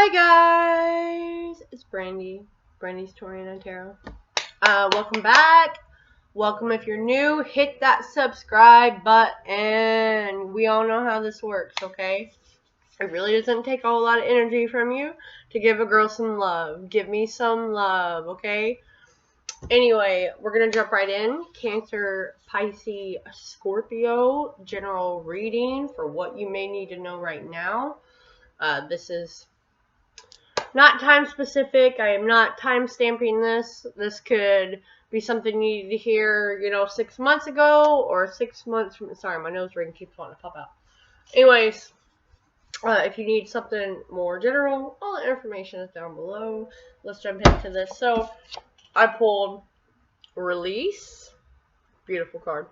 Hi guys, it's Brandy's Torian Tarot. Welcome back. Welcome if you're new. Hit that subscribe button. We all know how this works, okay? It really doesn't take a whole lot of energy from you to give a girl some love. Give me some love, okay? Anyway, we're gonna jump right in. Cancer, Pisces, Scorpio general reading for what you may need to know right now. This is not time specific. I am not time stamping this. This could be something you needed to hear, 6 months ago or 6 months from. Sorry, my nose ring keeps wanting to pop out. Anyways, if you need something more general, all the information is down below. Let's jump into this. So, I pulled Release, beautiful card,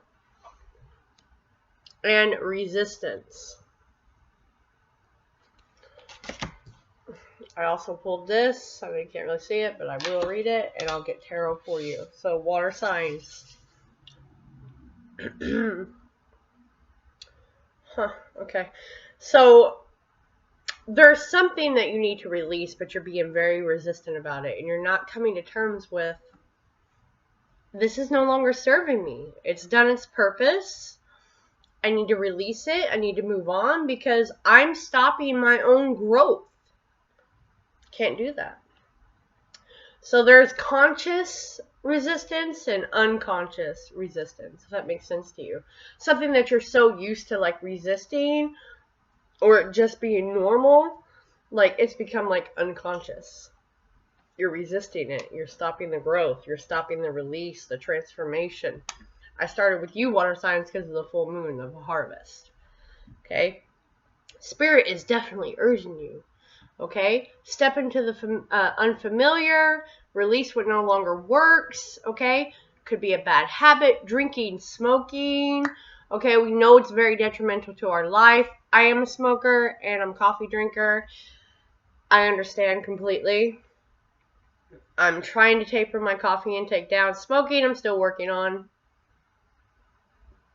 and Resistance. I also pulled this. I mean, you can't really see it, but I will read it, and I'll get tarot for you. So, water signs. Okay. So, there's something that you need to release, but you're being very resistant about it, and you're not coming to terms with, this is no longer serving me. It's done its purpose. I need to release it. I need to move on because I'm stopping my own growth. Can't do that. So there's conscious resistance and unconscious resistance, if that makes sense to you. Something that you're so used to like resisting or just being normal, like it's become like unconscious. You're resisting it. You're stopping the growth. You're stopping the release, the transformation. I started with you, water signs, because of the full moon of harvest. Okay? Spirit is definitely urging you. Okay, step into the unfamiliar, release what no longer works, okay? Could be a bad habit, drinking, smoking, okay? We know it's very detrimental to our life. I am a smoker and I'm a coffee drinker. I understand completely. I'm trying to taper my coffee intake down. Smoking, I'm still working on.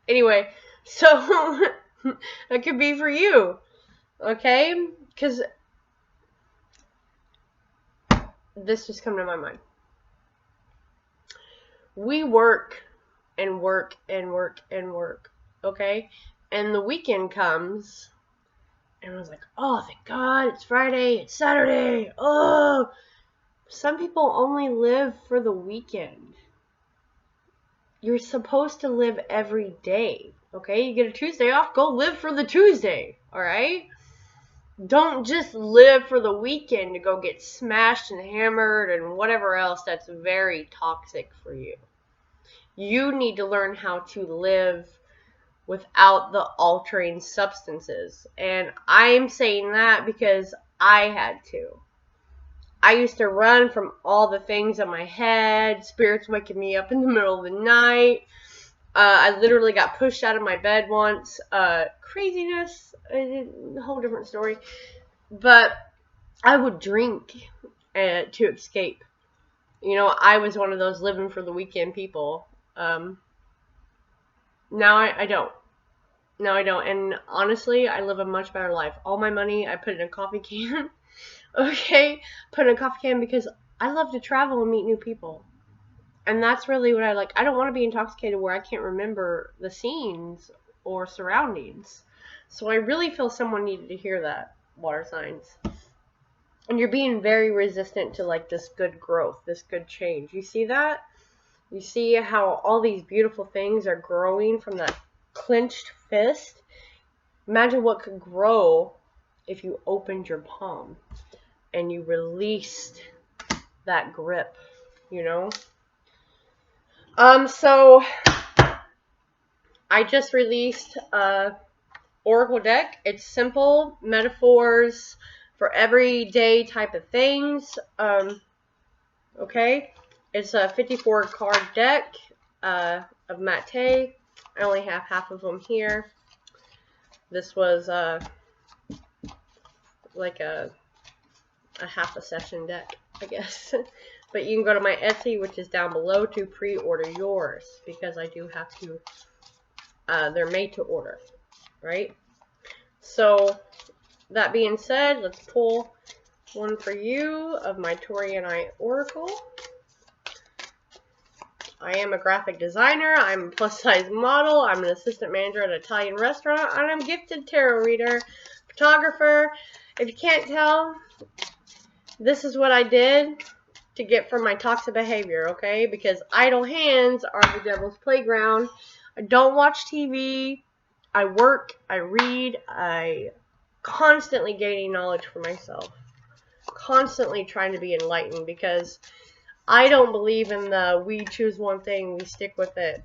Anyway, so that could be for you, okay? Because this just come to my mind. We work and work and work and work, okay? And the weekend comes, and I was like, oh, thank God, it's Friday, it's Saturday, oh. Some people only live for the weekend. You're supposed to live every day, okay? You get a Tuesday off, go live for the Tuesday, all right? Don't just live for the weekend to go get smashed and hammered and whatever else that's very toxic for you. You need to learn how to live without the altering substances. And I'm saying that because I had to. I used to run from all the things in my head, spirits waking me up in the middle of the night. I literally got pushed out of my bed once. Craziness, a whole different story. But I would drink to escape. I was one of those living for the weekend people. Now I don't. Now I don't. And honestly, I live a much better life. All my money, I put in a coffee can. Okay? Put in a coffee can because I love to travel and meet new people. And that's really what I like. I don't want to be intoxicated where I can't remember the scenes or surroundings. So I really feel someone needed to hear that, water signs. And you're being very resistant to like this good growth, this good change. You see that? You see how all these beautiful things are growing from that clenched fist? Imagine what could grow if you opened your palm and you released that grip, So I just released Oracle deck. It's simple metaphors for everyday type of things. Okay, it's a 54 card deck of Mate. I only have half of them here. This was like a half a session deck, I guess. But you can go to my Etsy, which is down below, to pre-order yours because I do have to. They're made to order, right? So that being said, let's pull one for you of my Tori and I Oracle. I am a graphic designer. I'm a plus-size model. I'm an assistant manager at an Italian restaurant. And I'm a gifted tarot reader, photographer. If you can't tell, this is what I did to get from my toxic behavior, okay? Because idle hands are the devil's playground. I don't watch TV. I work. I read. I constantly gaining knowledge for myself. Constantly trying to be enlightened, because I don't believe in the we choose one thing, we stick with it.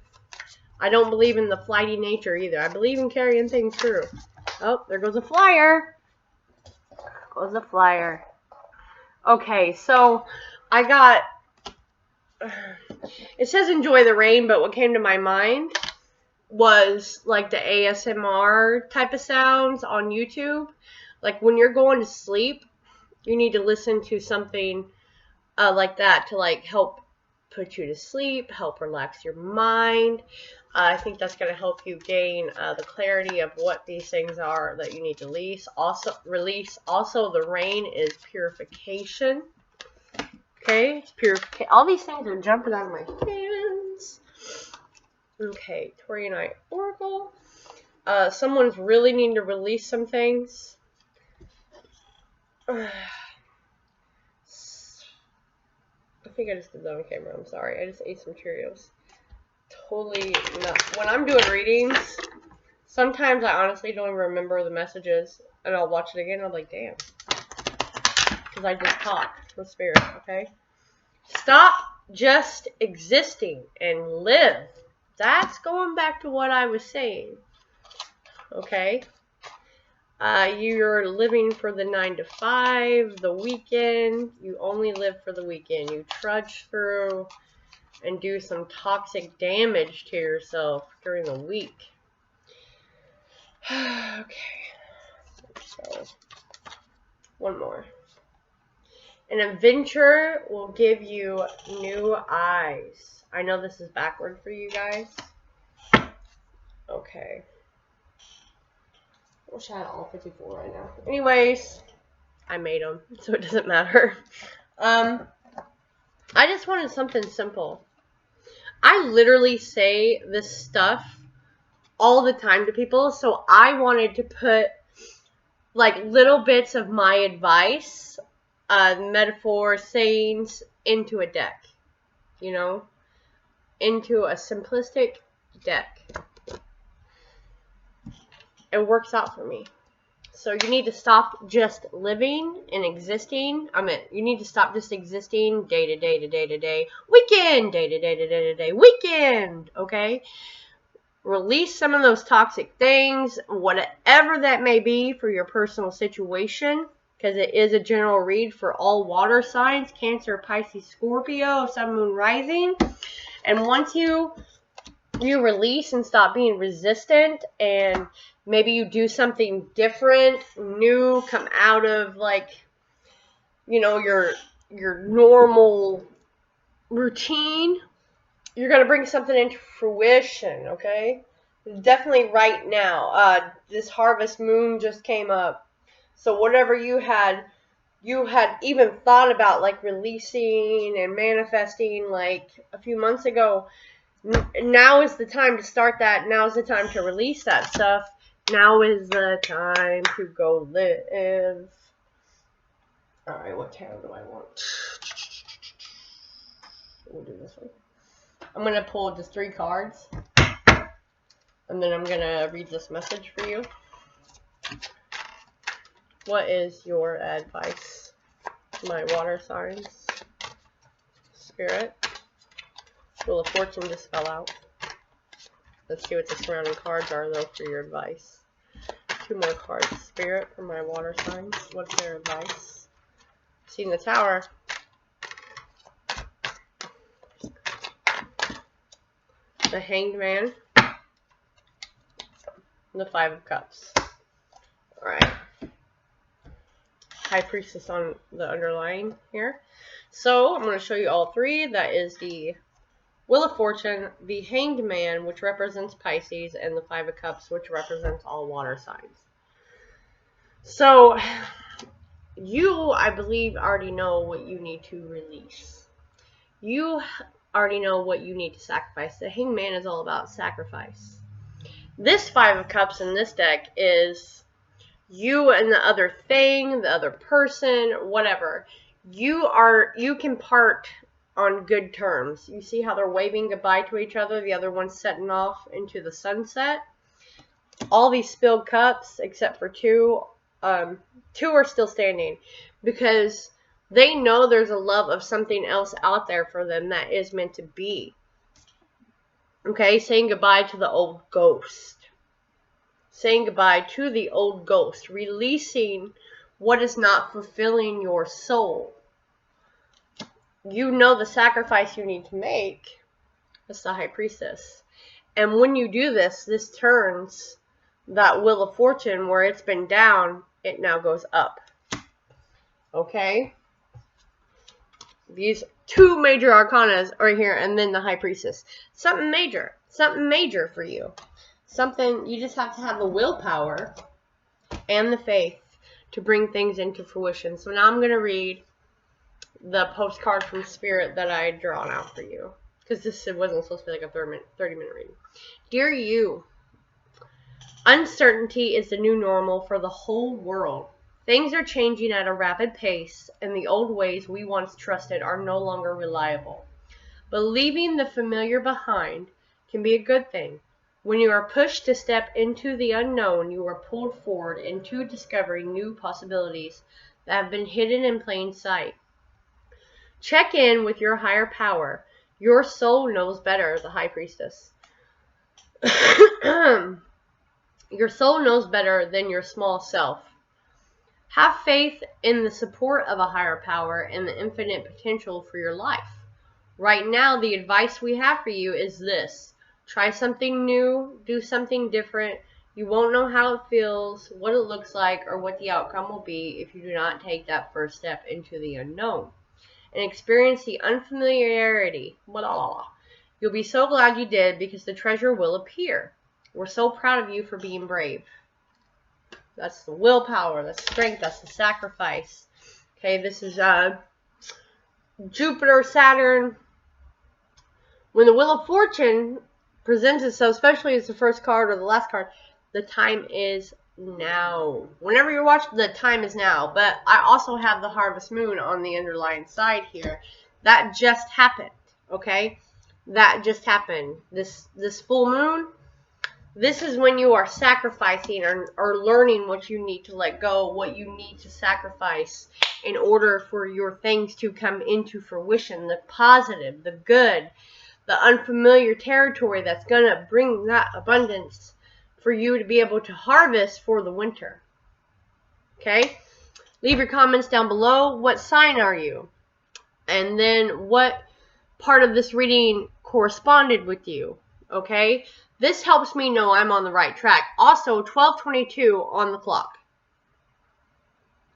I don't believe in the flighty nature either. I believe in carrying things through. Oh, there goes a flyer. Goes a flyer. Okay, so I got, it says enjoy the rain, but what came to my mind was like the ASMR type of sounds on YouTube. Like when you're going to sleep, you need to listen to something like that to like help put you to sleep, help relax your mind. I think that's going to help you gain the clarity of what these things are that you need to release. Also, the rain is purification. Okay, it's purification. All these things are jumping out of my hands. Okay, Tori and I Oracle. Someone's really needing to release some things. I think I just did that on camera. I'm sorry. I just ate some Cheerios. Totally not. When I'm doing readings, sometimes I honestly don't even remember the messages, and I'll watch it again and I'm like, damn. Because I just talked with spirit, okay? Stop just existing and live. That's going back to what I was saying. Okay? You're living for the 9 to 5, the weekend. You only live for the weekend. You trudge through and do some toxic damage to yourself during the week. Okay. So, one more. An adventure will give you new eyes. I know this is backward for you guys. Okay. I wish I had all 54 right now. Anyways, I made them, so it doesn't matter. I just wanted something simple. I literally say this stuff all the time to people, so I wanted to put like little bits of my advice, metaphors, sayings into a deck, you know, into a simplistic deck. It works out for me. So you need to stop just living and existing. You need to stop just existing day to day to day to day, weekend, day to day to day to day, weekend, okay? Release some of those toxic things, whatever that may be for your personal situation, because it is a general read for all water signs, Cancer, Pisces, Scorpio, Sun, Moon, Rising. And once you release and stop being resistant, and maybe you do something different, new, come out of like, you know, your normal routine, you're going to bring something into fruition, okay? Definitely right now. This harvest moon just came up. So whatever you had even thought about like releasing and manifesting like a few months ago, now is the time to start that. Now is the time to release that stuff. Now is the time to go live. Alright, what tarot do I want? We'll do this one. I'm going to pull just 3 cards. And then I'm going to read this message for you. What is your advice? My water signs. Spirit. Wheel of Fortune just fell out. Let's see what the surrounding cards are, though, for your advice. 2 more cards. Spirit for my water signs. What's their advice? Seeing the Tower. The Hanged Man. And the 5 of Cups. Alright. High Priestess on the underlying here. So, I'm going to show you all 3. That is the Wheel of Fortune, the Hanged Man, which represents Pisces, and the 5 of Cups, which represents all water signs. So, you, I believe, already know what you need to release. You already know what you need to sacrifice. The Hangman is all about sacrifice. This Five of Cups in this deck is you and the other thing, the other person, whatever. You can part on good terms. You see how they're waving goodbye to each other, the other one's setting off into the sunset. All these spilled cups, except for two are still standing because they know there's a love of something else out there for them that is meant to be. Okay, saying goodbye to the old ghost. Saying goodbye to the old ghost. Releasing what is not fulfilling your soul. You know the sacrifice you need to make. That's the High Priestess. And when you do this, this turns that Wheel of Fortune where it's been down, it now goes up. Okay? These two major arcanas are here, and then the High Priestess. Something major for you. Something, you just have to have the willpower and the faith to bring things into fruition. So now I'm going to read the postcard from Spirit that I had drawn out for you. Because this wasn't supposed to be like a 30-minute reading. Dear you, uncertainty is the new normal for the whole world. Things are changing at a rapid pace, and the old ways we once trusted are no longer reliable. But leaving the familiar behind can be a good thing. When you are pushed to step into the unknown, you are pulled forward into discovering new possibilities that have been hidden in plain sight. Check in with your higher power. Your soul knows better, the High Priestess. Your soul knows better than your small self. Have faith in the support of a higher power and the infinite potential for your life. Right now, the advice we have for you is this. Try something new, do something different. You won't know how it feels, what it looks like, or what the outcome will be if you do not take that first step into the unknown and experience the unfamiliarity. You'll be so glad you did because the treasure will appear. We're so proud of you for being brave. That's the willpower, that's strength, that's the sacrifice. Okay, this is Jupiter, Saturn. When the Wheel of Fortune presents itself, especially as the first card or the last card, the time is now. Whenever you're watching, the time is now. But I also have the Harvest Moon on the underlying side here. That just happened, okay? That just happened. This full moon, this is when you are sacrificing or learning what you need to let go, what you need to sacrifice in order for your things to come into fruition. The positive, the good, the unfamiliar territory that's going to bring that abundance for you to be able to harvest for the winter. Okay? Leave your comments down below. What sign are you? And then what part of this reading corresponded with you? Okay? This helps me know I'm on the right track. Also, 12:22 on the clock.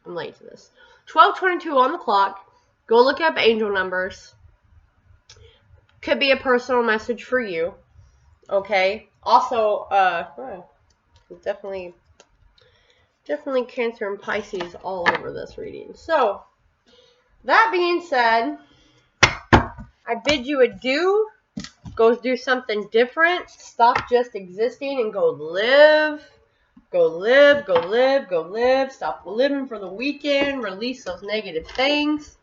I'm late to this. 12:22 on the clock. Go look up angel numbers. Could be a personal message for you. Okay? Also, definitely Cancer and Pisces all over this reading. So, that being said, I bid you adieu. Go do something different. Stop just existing and go live. Go live, go live, go live. Stop living for the weekend. Release those negative things.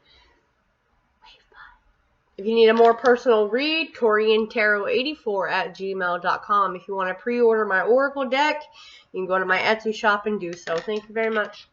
If you need a more personal read, KorianTarot84@gmail.com. If you want to pre-order my Oracle deck, you can go to my Etsy shop and do so. Thank you very much.